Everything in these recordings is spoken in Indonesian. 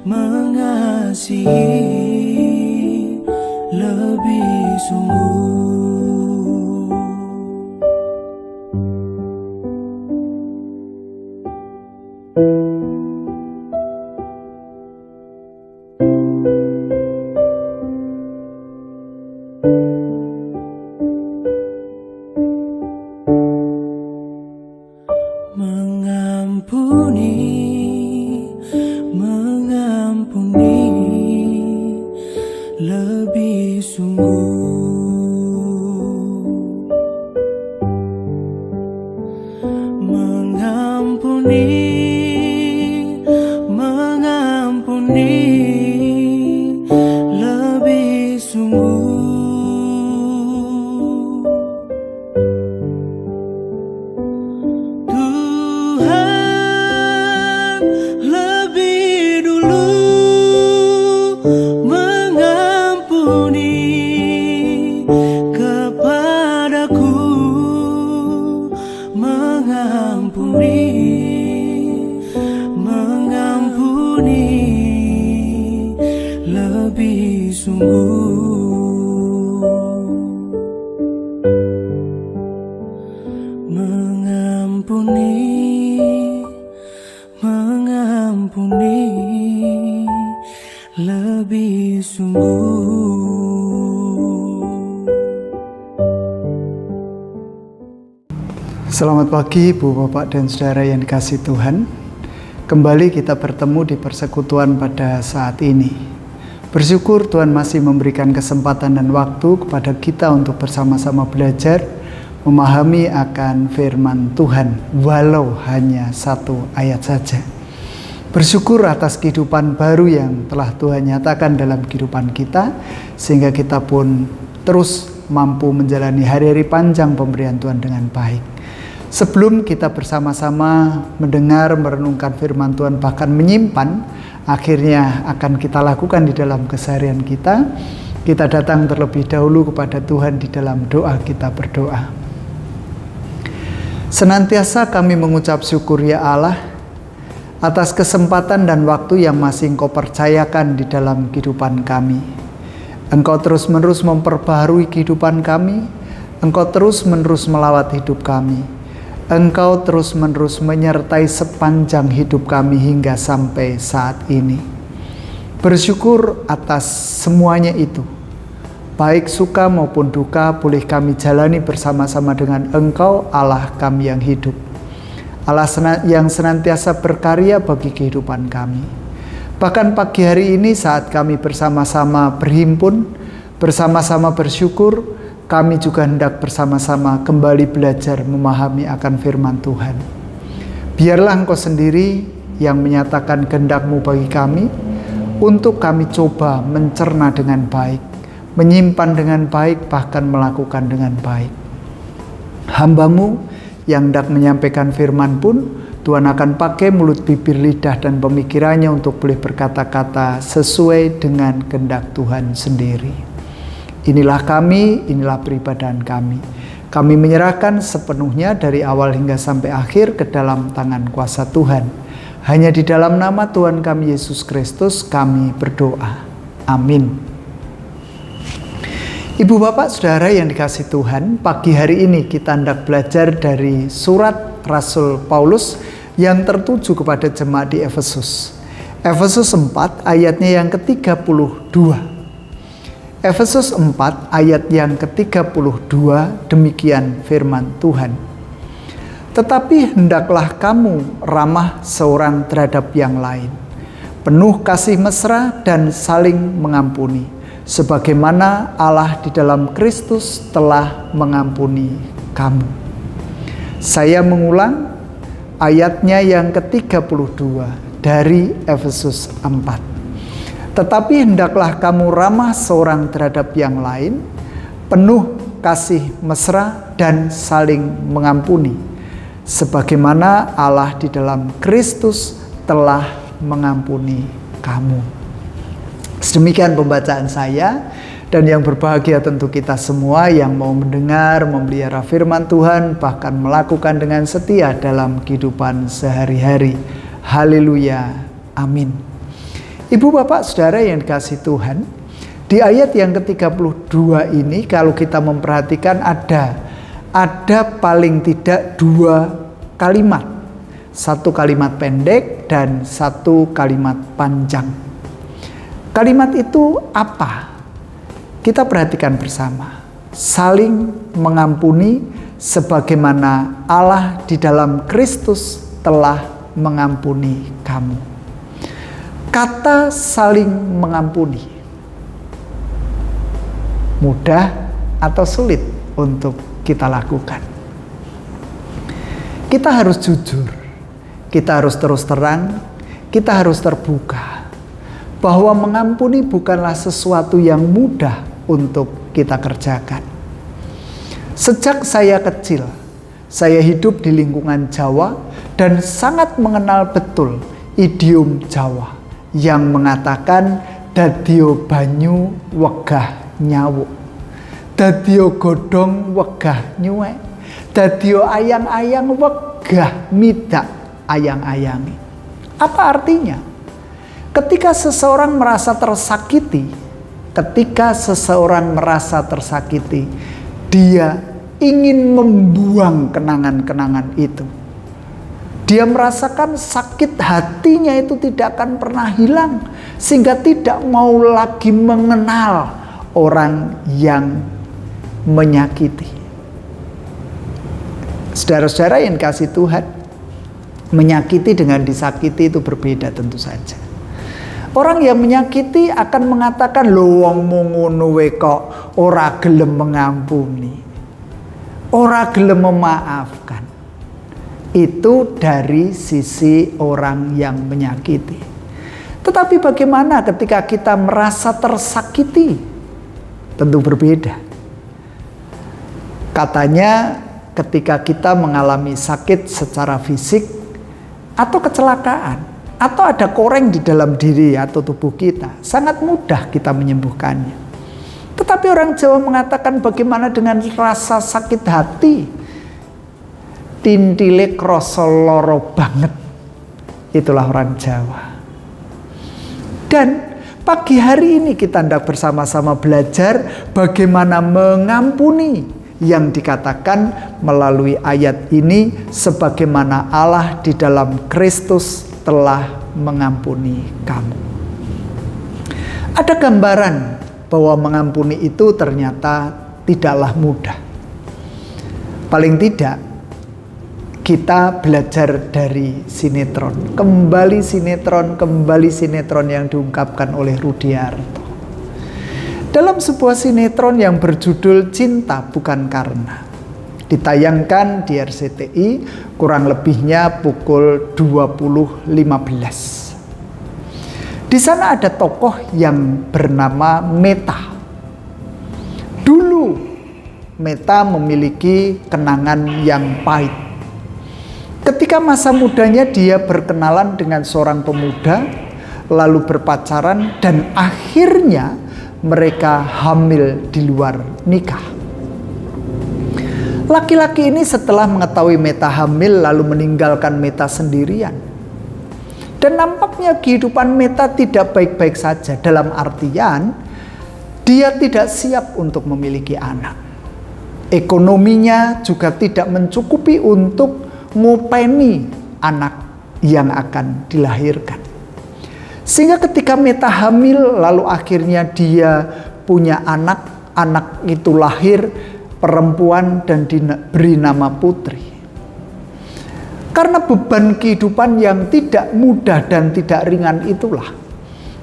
mengasihi lebih sungguh. Mengampuni lebih sungguh. Mengampuni lebih sungguh. Mengampuni lebih sungguh. Mengampuni lebih sungguh. Selamat pagi Ibu, Bapak, dan Saudara yang dikasihi Tuhan. Kembali kita bertemu di persekutuan pada saat ini. Bersyukur Tuhan masih memberikan kesempatan dan waktu kepada kita untuk bersama-sama belajar, memahami akan firman Tuhan, walau hanya satu ayat saja. Bersyukur atas kehidupan baru yang telah Tuhan nyatakan dalam kehidupan kita, sehingga kita pun terus mampu menjalani hari-hari panjang pemberian Tuhan dengan baik. Sebelum kita bersama-sama mendengar, merenungkan firman Tuhan, bahkan menyimpan, akhirnya akan kita lakukan di dalam keseharian kita, kita datang terlebih dahulu kepada Tuhan di dalam doa. Kita berdoa. Senantiasa kami mengucap syukur ya Allah, atas kesempatan dan waktu yang masih Engkau percayakan di dalam kehidupan kami. Engkau terus-menerus memperbaharui kehidupan kami, Engkau terus-menerus melawat hidup kami. Engkau terus-menerus menyertai sepanjang hidup kami hingga sampai saat ini. Bersyukur atas semuanya itu. Baik suka maupun duka boleh kami jalani bersama-sama dengan Engkau, Allah kami yang hidup. Allah yang senantiasa berkarya bagi kehidupan kami. Bahkan pagi hari ini saat kami bersama-sama berhimpun, bersama-sama bersyukur, kami juga hendak bersama-sama kembali belajar memahami akan firman Tuhan. Biarlah Engkau sendiri yang menyatakan kehendak-Mu bagi kami, untuk kami coba mencerna dengan baik, menyimpan dengan baik, bahkan melakukan dengan baik. Hamba-Mu yang hendak menyampaikan firman pun, Tuhan akan pakai mulut, bibir, lidah, dan pemikirannya untuk boleh berkata-kata sesuai dengan kehendak Tuhan sendiri. Inilah kami, inilah peribadahan kami. Kami menyerahkan sepenuhnya dari awal hingga sampai akhir ke dalam tangan kuasa Tuhan. Hanya di dalam nama Tuhan kami Yesus Kristus kami berdoa. Amin. Ibu, Bapak, Saudara yang dikasihi Tuhan, pagi hari ini kita hendak belajar dari surat Rasul Paulus yang tertuju kepada jemaat di Efesus. Efesus 4 ayatnya yang ke-32. Efesus 4 ayat yang ke-32, demikian firman Tuhan. Tetapi hendaklah kamu ramah seorang terhadap yang lain, penuh kasih mesra dan saling mengampuni, sebagaimana Allah di dalam Kristus telah mengampuni kamu. Saya mengulang ayatnya yang ke-32 dari Efesus 4. Tetapi hendaklah kamu ramah seorang terhadap yang lain, penuh kasih mesra dan saling mengampuni, sebagaimana Allah di dalam Kristus telah mengampuni kamu. Sedemikian pembacaan saya, dan yang berbahagia tentu kita semua yang mau mendengar, memelihara firman Tuhan, bahkan melakukan dengan setia dalam kehidupan sehari-hari. Haleluya. Amin. Ibu bapak saudara yang dikasihi Tuhan, di ayat yang ke-32 ini kalau kita memperhatikan ada paling tidak 2 kalimat. 1 kalimat pendek dan 1 kalimat panjang. Kalimat itu apa? Kita perhatikan bersama. Saling mengampuni sebagaimana Allah di dalam Kristus telah mengampuni kamu. Kata saling mengampuni mudah atau sulit untuk kita lakukan? Kita harus jujur, kita harus terus terang, kita harus terbuka bahwa mengampuni bukanlah sesuatu yang mudah untuk kita kerjakan. Sejak saya kecil, saya hidup di lingkungan Jawa dan sangat mengenal betul idiom Jawa yang mengatakan dadio banyu wegah nyawuk, dadio godhong wegah nyuwek, dadio ayang-ayang wegah midak ayang-ayangi. Apa artinya? Ketika seseorang merasa tersakiti, dia ingin membuang kenangan-kenangan itu. Dia merasakan sakit hatinya itu tidak akan pernah hilang, sehingga tidak mau lagi mengenal orang yang menyakiti. Saudara-saudara yang kasih Tuhan, menyakiti dengan disakiti itu berbeda tentu saja. Orang yang menyakiti akan mengatakan, "Lho wong ngono wae kok ora gelem mengampuni, ora gelem memaafkan." Itu dari sisi orang yang menyakiti. Tetapi bagaimana ketika kita merasa tersakiti? Tentu berbeda. Katanya ketika kita mengalami sakit secara fisik atau kecelakaan, atau ada koreng di dalam diri atau tubuh kita, sangat mudah kita menyembuhkannya. Tetapi orang Jawa mengatakan, bagaimana dengan rasa sakit hati? Tintile krasa lara banget. Itulah orang Jawa. Dan pagi hari ini kita hendak bersama-sama belajar bagaimana mengampuni yang dikatakan melalui ayat ini, sebagaimana Allah di dalam Kristus telah mengampuni kamu. Ada gambaran bahwa mengampuni itu ternyata tidaklah mudah. Paling tidak kita belajar dari sinetron, kembali sinetron yang diungkapkan oleh Rudi Harto. Dalam sebuah sinetron yang berjudul Cinta Bukan Karena, ditayangkan di RCTI kurang lebihnya pukul 20.15. Di sana ada tokoh yang bernama Meta. Dulu Meta memiliki kenangan yang pahit. Ketika masa mudanya dia berkenalan dengan seorang pemuda, lalu berpacaran dan akhirnya mereka hamil di luar nikah. Laki-laki ini setelah mengetahui Meta hamil lalu meninggalkan Meta sendirian. Dan nampaknya kehidupan Meta tidak baik-baik saja, dalam artian dia tidak siap untuk memiliki anak. Ekonominya juga tidak mencukupi untuk ngopeni anak yang akan dilahirkan. Sehingga ketika Meta hamil lalu akhirnya dia punya anak itu lahir perempuan dan diberi nama Putri. Karena beban kehidupan yang tidak mudah dan tidak ringan itulah,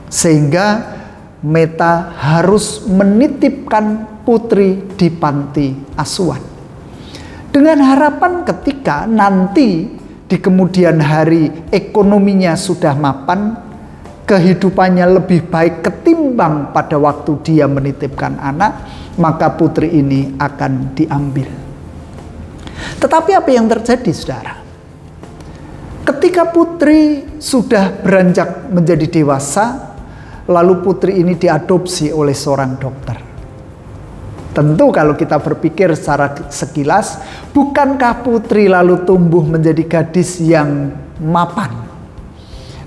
sehingga Meta harus menitipkan Putri di panti asuhan, dengan harapan ketika nanti di kemudian hari ekonominya sudah mapan, kehidupannya lebih baik ketimbang pada waktu dia menitipkan anak, maka putri ini akan diambil. Tetapi apa yang terjadi, saudara? Ketika putri sudah beranjak menjadi dewasa, lalu putri ini diadopsi oleh seorang dokter. Tentu kalau kita berpikir secara sekilas, bukankah putri lalu tumbuh menjadi gadis yang mapan?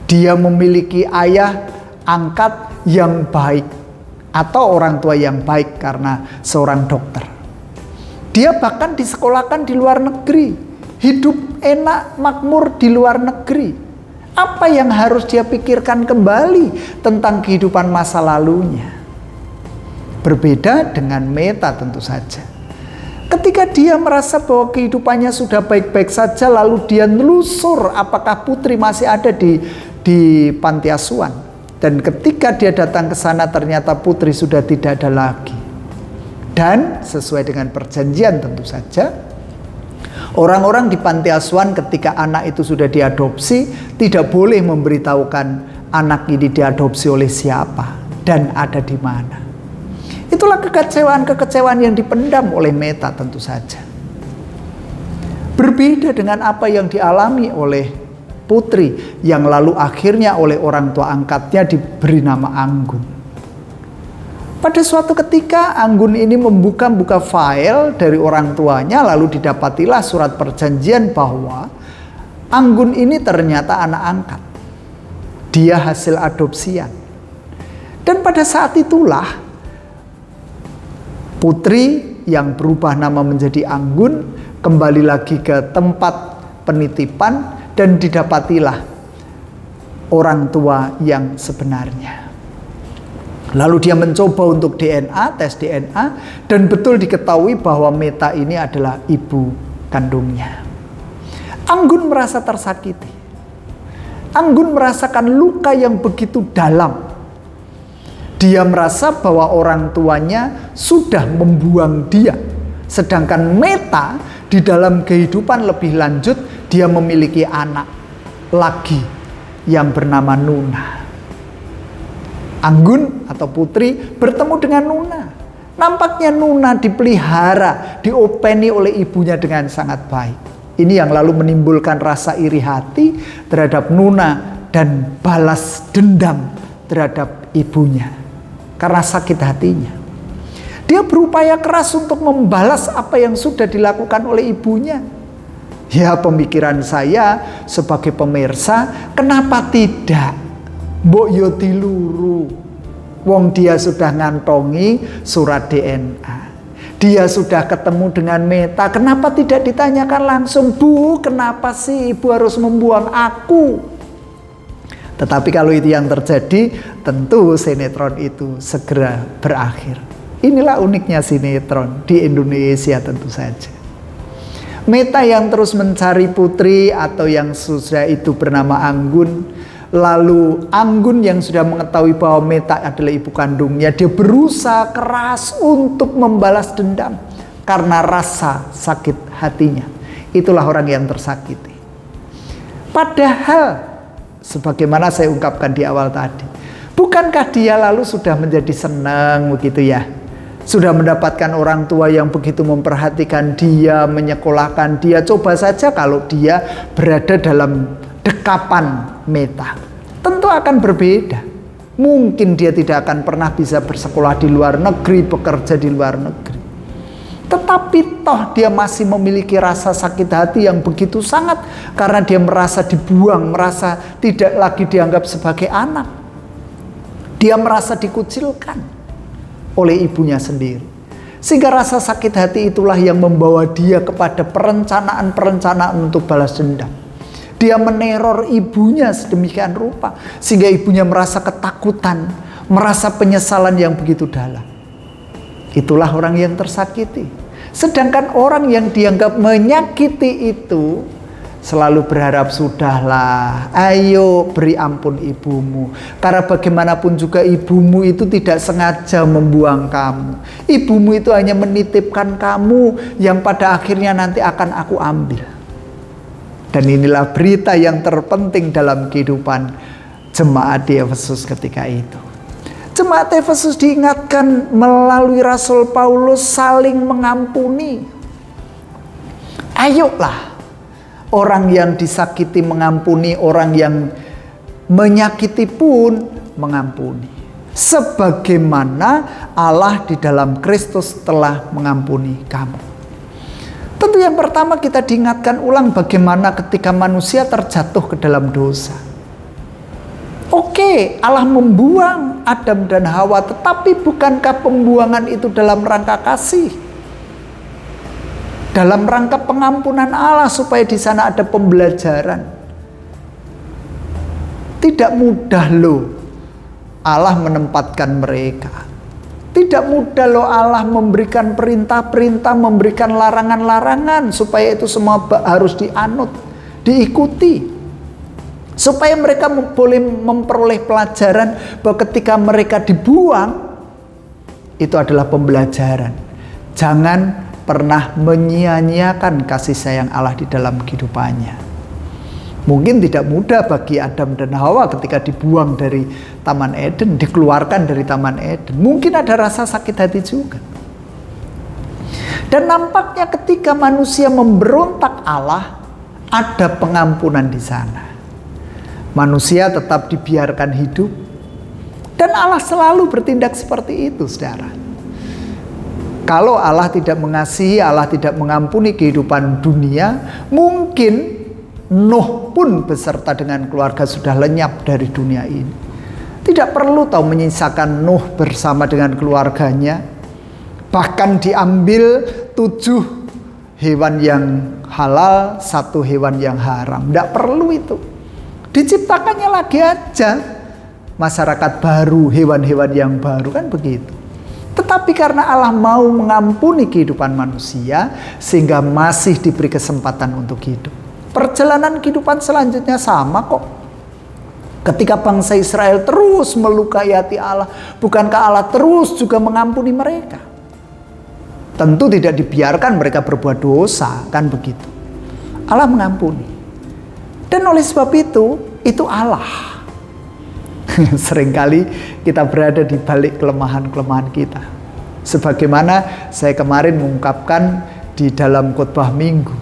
Dia memiliki ayah angkat yang baik atau orang tua yang baik karena seorang dokter. Dia bahkan disekolahkan di luar negeri, hidup enak makmur di luar negeri. Apa yang harus dia pikirkan kembali tentang kehidupan masa lalunya? Berbeda dengan Meta tentu saja. Ketika dia merasa bahwa kehidupannya sudah baik-baik saja, lalu dia nelusur apakah Putri masih ada di panti asuhan. Dan ketika dia datang ke sana ternyata Putri sudah tidak ada lagi. Dan sesuai dengan perjanjian tentu saja, orang-orang di panti asuhan ketika anak itu sudah diadopsi tidak boleh memberitahukan anak ini diadopsi oleh siapa dan ada di mana. Itulah kekecewaan yang dipendam oleh Meta tentu saja. Berbeda dengan apa yang dialami oleh Putri yang lalu akhirnya oleh orang tua angkatnya diberi nama Anggun. Pada suatu ketika Anggun ini membuka file dari orang tuanya, lalu didapatilah surat perjanjian bahwa Anggun ini ternyata anak angkat. Dia hasil adopsian. Dan pada saat itulah Putri yang berubah nama menjadi Anggun kembali lagi ke tempat penitipan dan didapatilah orang tua yang sebenarnya. Lalu dia mencoba untuk tes DNA dan betul diketahui bahwa Meta ini adalah ibu kandungnya. Anggun merasa tersakiti. Anggun merasakan luka yang begitu dalam. Dia merasa bahwa orang tuanya sudah membuang dia. Sedangkan Meta di dalam kehidupan lebih lanjut, dia memiliki anak lagi yang bernama Nuna. Anggun atau Putri bertemu dengan Nuna. Nampaknya Nuna dipelihara, diopeni oleh ibunya dengan sangat baik. Ini yang lalu menimbulkan rasa iri hati terhadap Nuna dan balas dendam terhadap ibunya. Karena sakit hatinya. Dia berupaya keras untuk membalas apa yang sudah dilakukan oleh ibunya. Ya, pemikiran saya sebagai pemirsa, kenapa tidak? Mbok yo diluru. Wong dia sudah ngantongi surat DNA. Dia sudah ketemu dengan Meta. Kenapa tidak ditanyakan langsung, Bu, kenapa sih ibu harus membuang aku? Tetapi kalau itu yang terjadi, tentu sinetron itu segera berakhir. Inilah uniknya sinetron di Indonesia tentu saja. Meta yang terus mencari Putri atau yang sudah itu bernama Anggun. Lalu Anggun yang sudah mengetahui bahwa Meta adalah ibu kandungnya, dia berusaha keras untuk membalas dendam karena rasa sakit hatinya. Itulah orang yang tersakiti. Padahal sebagaimana saya ungkapkan di awal tadi, bukankah dia lalu sudah menjadi senang begitu ya? Sudah mendapatkan orang tua yang begitu memperhatikan dia, menyekolahkan dia. Coba saja kalau dia berada dalam dekapan Meta, tentu akan berbeda. Mungkin dia tidak akan pernah bisa bersekolah di luar negeri, bekerja di luar negeri. Tetapi toh dia masih memiliki rasa sakit hati yang begitu sangat karena dia merasa dibuang, merasa tidak lagi dianggap sebagai anak. Dia merasa dikucilkan oleh ibunya sendiri. Sehingga rasa sakit hati itulah yang membawa dia kepada perencanaan-perencanaan untuk balas dendam. Dia meneror ibunya sedemikian rupa sehingga ibunya merasa ketakutan, merasa penyesalan yang begitu dalam. Itulah orang yang tersakiti. Sedangkan orang yang dianggap menyakiti itu selalu berharap, sudahlah, ayo beri ampun ibumu. Karena bagaimanapun juga ibumu itu tidak sengaja membuang kamu. Ibumu itu hanya menitipkan kamu yang pada akhirnya nanti akan aku ambil. Dan inilah berita yang terpenting dalam kehidupan jemaat di Efesus ketika itu. Jemaat Efesus diingatkan melalui Rasul Paulus saling mengampuni. Ayolah, orang yang disakiti mengampuni, orang yang menyakiti pun mengampuni. Sebagaimana Allah di dalam Kristus telah mengampuni kamu. Tentu yang pertama kita diingatkan ulang bagaimana ketika manusia terjatuh ke dalam dosa. Oke, Allah membuang Adam dan Hawa, tetapi bukankah pembuangan itu dalam rangka kasih? Dalam rangka pengampunan Allah supaya di sana ada pembelajaran. Tidak mudah loh Allah menempatkan mereka. Tidak mudah loh Allah memberikan perintah-perintah, memberikan larangan-larangan supaya itu semua harus dianut, diikuti. Supaya mereka boleh memperoleh pelajaran bahwa ketika mereka dibuang, itu adalah pembelajaran. Jangan pernah menyia-nyiakan kasih sayang Allah di dalam kehidupannya. Mungkin tidak mudah bagi Adam dan Hawa ketika dibuang dari Taman Eden, dikeluarkan dari Taman Eden. Mungkin ada rasa sakit hati juga. Dan nampaknya ketika manusia memberontak Allah, ada pengampunan di sana. Manusia tetap dibiarkan hidup, dan Allah selalu bertindak seperti itu, saudara. Kalau Allah tidak mengasihi, Allah tidak mengampuni kehidupan dunia, mungkin Nuh pun beserta dengan keluarga sudah lenyap dari dunia ini. Tidak perlu tahu menyisakan Nuh bersama dengan keluarganya. Bahkan diambil 7 hewan yang halal, 1 hewan yang haram. Tidak perlu itu. Diciptakannya lagi aja masyarakat baru, hewan-hewan yang baru, kan begitu. Tetapi karena Allah mau mengampuni kehidupan manusia, sehingga masih diberi kesempatan untuk hidup. Perjalanan kehidupan selanjutnya sama kok. Ketika bangsa Israel terus melukai hati Allah, bukankah Allah terus juga mengampuni mereka? Tentu tidak dibiarkan mereka berbuat dosa, kan begitu. Allah mengampuni. Dan oleh sebab itu Allah. Seringkali kita berada di balik kelemahan-kelemahan kita. Sebagaimana saya kemarin mengungkapkan di dalam khotbah minggu.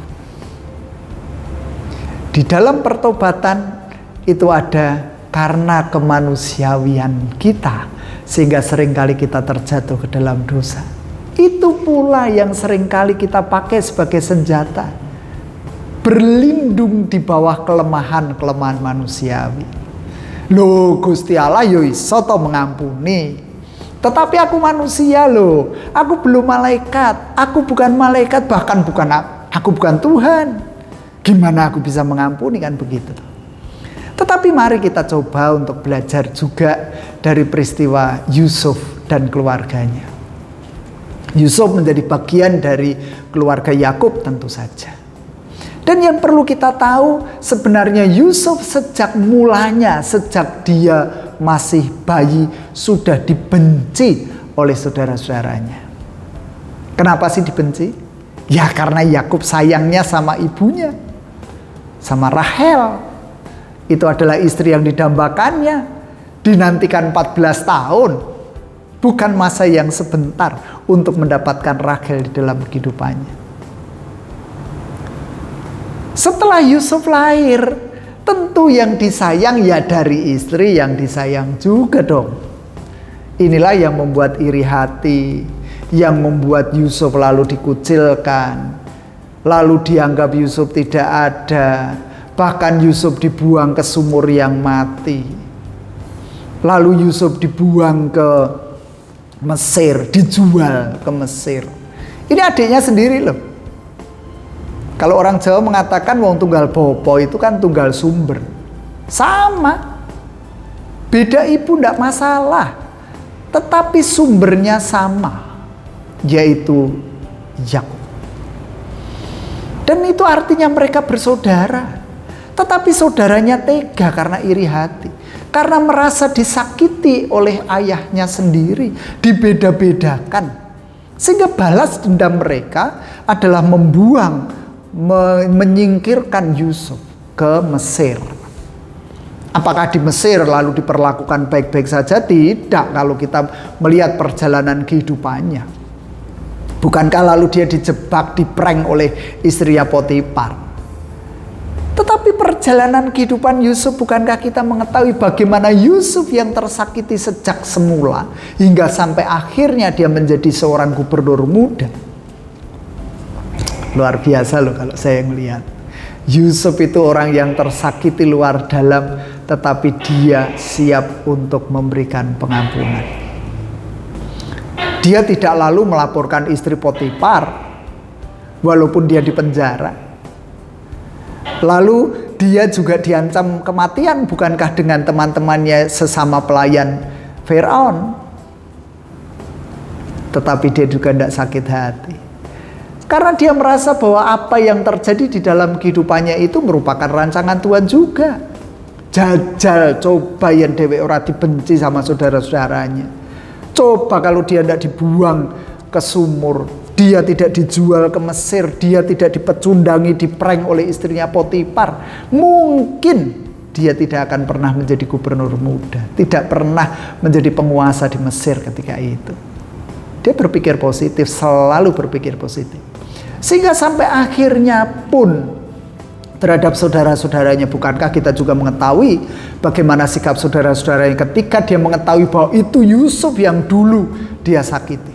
Di dalam pertobatan itu ada karena kemanusiawian kita, sehingga seringkali kita terjatuh ke dalam dosa. Itu pula yang seringkali kita pakai sebagai senjata, berlindung di bawah kelemahan-kelemahan manusiawi. Loh, Gusti Allah yo iso to mengampuni, tetapi aku manusia loh, aku belum malaikat, aku bukan malaikat, bahkan aku bukan Tuhan. Gimana aku bisa mengampuni, kan begitu. Tetapi mari kita coba untuk belajar juga dari peristiwa Yusuf dan keluarganya. Yusuf menjadi bagian dari keluarga Yakub tentu saja. Dan yang perlu kita tahu, sebenarnya Yusuf sejak mulanya, sejak dia masih bayi, sudah dibenci oleh saudara-saudaranya. Kenapa sih dibenci? Ya karena Yakub sayangnya sama ibunya, sama Rahel. Itu adalah istri yang didambakannya, dinantikan 14 tahun. Bukan masa yang sebentar untuk mendapatkan Rahel di dalam kehidupannya. Setelah Yusuf lahir, tentu yang disayang ya dari istri yang disayang juga dong. Inilah yang membuat iri hati, yang membuat Yusuf lalu dikucilkan, lalu dianggap Yusuf tidak ada, bahkan Yusuf dibuang ke sumur yang mati. Lalu Yusuf dibuang ke Mesir, dijual ke Mesir. Ini adiknya sendiri loh. Kalau orang Jawa mengatakan wong tunggal bopo itu kan tunggal sumber. Sama. Beda ibu tidak masalah. Tetapi sumbernya sama. Yaitu Yakub. Dan itu artinya mereka bersaudara. Tetapi saudaranya tega karena iri hati. Karena merasa disakiti oleh ayahnya sendiri. Dibeda-bedakan. Sehingga balas dendam mereka adalah menyingkirkan Yusuf ke Mesir. Apakah di Mesir lalu diperlakukan baik-baik saja? Tidak, kalau kita melihat perjalanan kehidupannya. Bukankah lalu dia dijebak, diprank oleh istri Potifar? Tetapi perjalanan kehidupan Yusuf, bukankah kita mengetahui bagaimana Yusuf yang tersakiti sejak semula hingga sampai akhirnya dia menjadi seorang gubernur muda? Luar biasa loh kalau saya melihat. Yusuf itu orang yang tersakiti luar dalam, tetapi dia siap untuk memberikan pengampunan. Dia tidak lalu melaporkan istri Potifar walaupun dia di penjara. Lalu dia juga diancam kematian, bukankah dengan teman-temannya sesama pelayan Firaun? Tetapi dia juga tidak sakit hati, karena dia merasa bahwa apa yang terjadi di dalam kehidupannya itu merupakan rancangan Tuhan juga. Jajal coba yang dewek ora dibenci sama saudara-saudaranya. Coba kalau dia tidak dibuang ke sumur, dia tidak dijual ke Mesir, dia tidak dipecundangi, diprank oleh istrinya Potifar, mungkin dia tidak akan pernah menjadi gubernur muda, tidak pernah menjadi penguasa di Mesir ketika itu. Dia berpikir positif, selalu berpikir positif. Sehingga sampai akhirnya pun terhadap saudara-saudaranya, bukankah kita juga mengetahui bagaimana sikap saudara-saudaranya ketika dia mengetahui bahwa itu Yusuf yang dulu dia sakiti.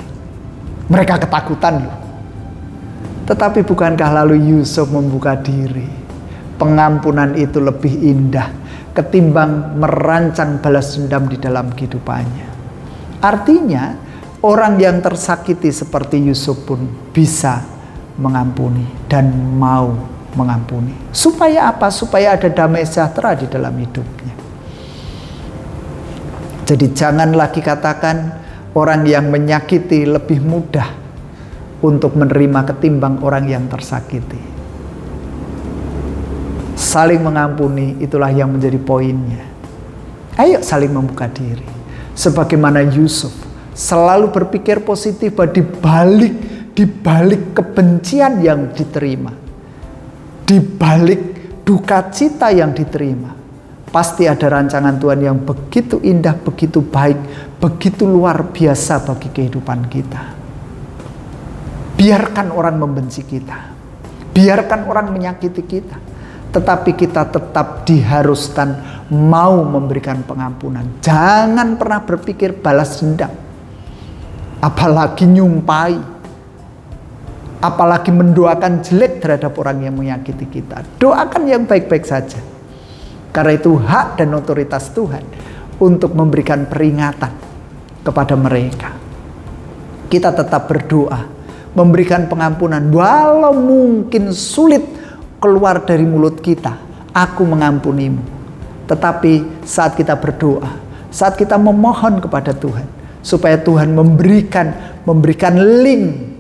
Mereka ketakutan loh. Tetapi bukankah lalu Yusuf membuka diri? Pengampunan itu lebih indah ketimbang merancang balas dendam di dalam kehidupannya. Artinya orang yang tersakiti seperti Yusuf pun bisa mengampuni dan mau mengampuni. Supaya apa? Supaya ada damai sejahtera di dalam hidupnya. Jadi jangan lagi katakan orang yang menyakiti lebih mudah untuk menerima ketimbang orang yang tersakiti. Saling mengampuni, itulah yang menjadi poinnya. Ayo saling membuka diri. Sebagaimana Yusuf selalu berpikir positif bahwa di balik kebencian yang diterima, di balik duka cita yang diterima, pasti ada rancangan Tuhan yang begitu indah, begitu baik, begitu luar biasa bagi kehidupan kita. Biarkan orang membenci kita, biarkan orang menyakiti kita, tetapi kita tetap diharuskan mau memberikan pengampunan. Jangan pernah berpikir balas dendam, apalagi nyumpai, apalagi mendoakan jelek terhadap orang yang menyakiti kita. Doakan yang baik-baik saja. Karena itu hak dan otoritas Tuhan untuk memberikan peringatan kepada mereka. Kita tetap berdoa, memberikan pengampunan. Walau mungkin sulit keluar dari mulut kita, aku mengampunimu. Tetapi saat kita berdoa, saat kita memohon kepada Tuhan, supaya Tuhan memberikan link,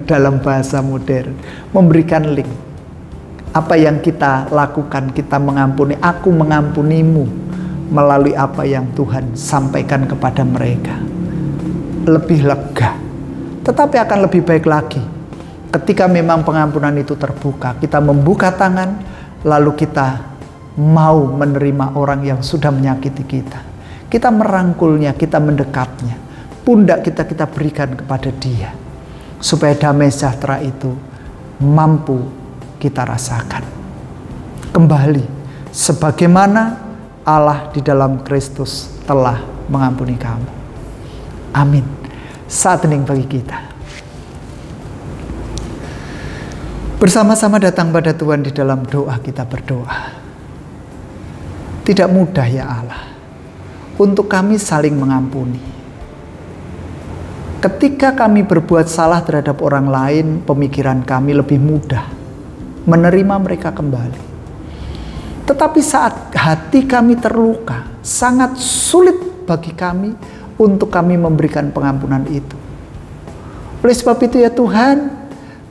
dalam bahasa modern, memberikan link. Apa yang kita lakukan, kita mengampuni, aku mengampunimu, melalui apa yang Tuhan sampaikan kepada mereka. Lebih lega, tetapi akan lebih baik lagi ketika memang pengampunan itu terbuka. Kita membuka tangan, lalu kita mau menerima orang yang sudah menyakiti kita. Kita merangkulnya, kita mendekapnya, pundak kita berikan kepada dia, supaya damai sejahtera itu mampu kita rasakan kembali sebagaimana Allah di dalam Kristus telah mengampuni kamu. Amin. Saat hening bagi kita. Bersama-sama datang pada Tuhan di dalam doa, kita berdoa. Tidak mudah ya Allah untuk kami saling mengampuni. Ketika kami berbuat salah terhadap orang lain, pemikiran kami lebih mudah menerima mereka kembali. Tetapi saat hati kami terluka, sangat sulit bagi kami untuk kami memberikan pengampunan itu. Oleh sebab itu ya Tuhan,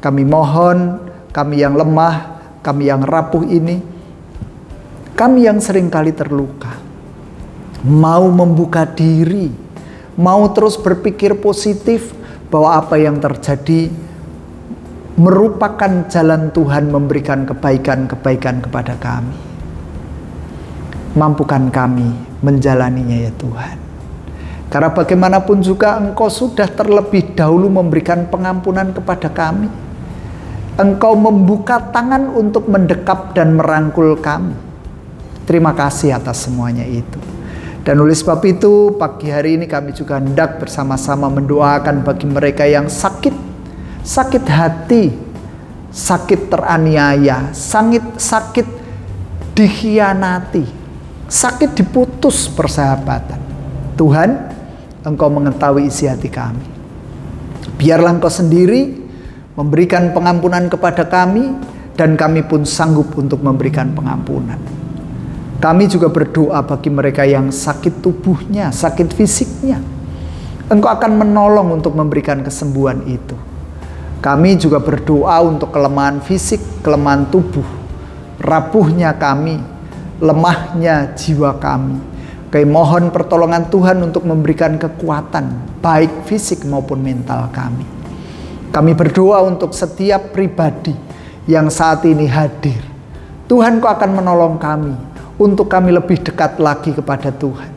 kami mohon, kami yang lemah, kami yang rapuh ini, kami yang seringkali terluka, mau membuka diri, mau terus berpikir positif bahwa apa yang terjadi merupakan jalan Tuhan memberikan kebaikan-kebaikan kepada kami. Mampukan kami menjalaninya ya Tuhan. Karena bagaimanapun juga Engkau sudah terlebih dahulu memberikan pengampunan kepada kami. Engkau membuka tangan untuk mendekap dan merangkul kami. Terima kasih atas semuanya itu. Dan oleh sebab itu pagi hari ini kami juga hendak bersama-sama mendoakan bagi mereka yang sakit hati, sakit teraniaya, sakit dikhianati, sakit diputus persahabatan. Tuhan, Engkau mengetahui isi hati kami. Biarlah Engkau sendiri memberikan pengampunan kepada kami, dan kami pun sanggup untuk memberikan pengampunan. Kami juga berdoa bagi mereka yang sakit tubuhnya, sakit fisiknya. Engkau akan menolong untuk memberikan kesembuhan itu. Kami juga berdoa untuk kelemahan fisik, kelemahan tubuh, rapuhnya kami, lemahnya jiwa kami. Kami mohon pertolongan Tuhan untuk memberikan kekuatan, baik fisik maupun mental kami. Kami berdoa untuk setiap pribadi yang saat ini hadir. Tuhan, Kau akan menolong kami, untuk kami lebih dekat lagi kepada Tuhan.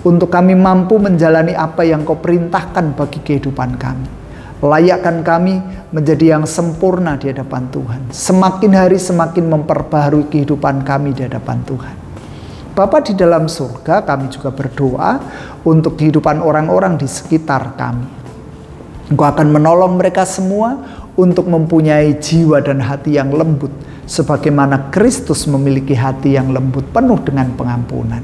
Untuk kami mampu menjalani apa yang Kau perintahkan bagi kehidupan kami. Layakkan kami menjadi yang sempurna di hadapan Tuhan. Semakin hari semakin memperbaharui kehidupan kami di hadapan Tuhan. Bapa di dalam surga, kami juga berdoa untuk kehidupan orang-orang di sekitar kami. Engkau akan menolong mereka semua untuk mempunyai jiwa dan hati yang lembut, sebagaimana Kristus memiliki hati yang lembut penuh dengan pengampunan.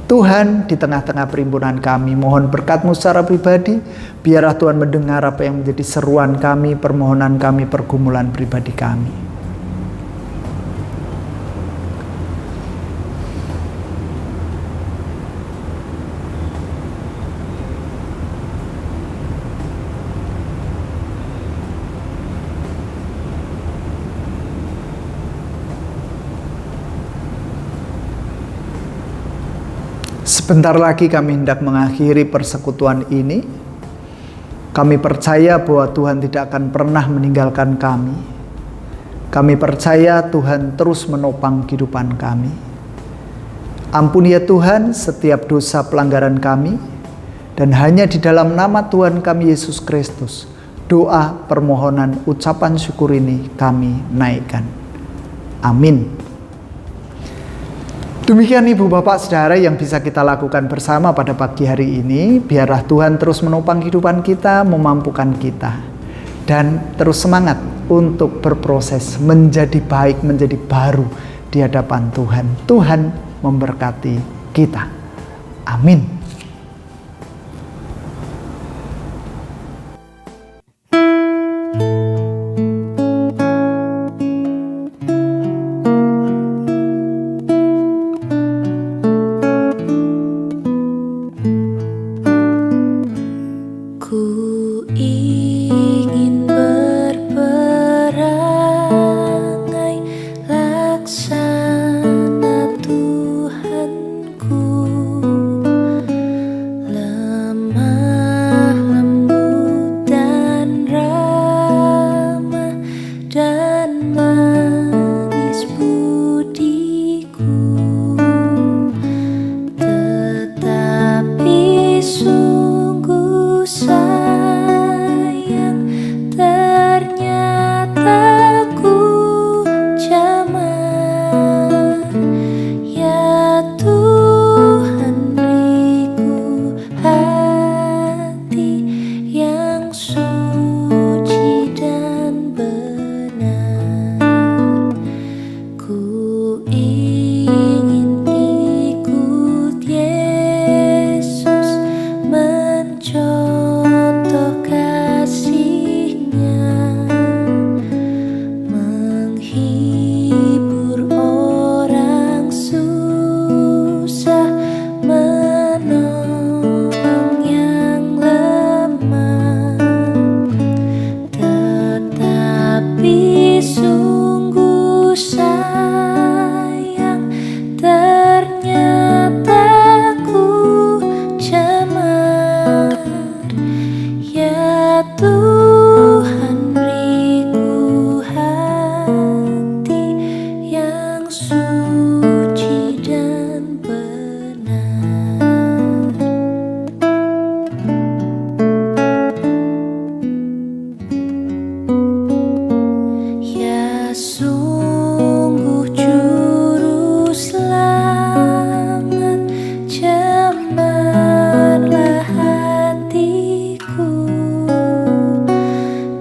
Tuhan, di tengah-tengah perhimpunan kami, mohon berkat-Mu secara pribadi. Biarlah Tuhan mendengar apa yang menjadi seruan kami, permohonan kami, pergumulan pribadi kami. Sebentar lagi kami hendak mengakhiri persekutuan ini. Kami percaya bahwa Tuhan tidak akan pernah meninggalkan kami. Kami percaya Tuhan terus menopang kehidupan kami. Ampuni ya Tuhan setiap dosa pelanggaran kami. Dan hanya di dalam nama Tuhan kami Yesus Kristus, doa, permohonan, ucapan syukur ini kami naikkan. Amin. Demikian Ibu Bapak Saudara yang bisa kita lakukan bersama pada pagi hari ini. Biarlah Tuhan terus menopang kehidupan kita, memampukan kita, dan terus semangat untuk berproses menjadi baik, menjadi baru di hadapan Tuhan. Tuhan memberkati kita. Amin.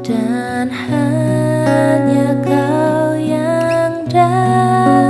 Dan hanya Kau yang dapat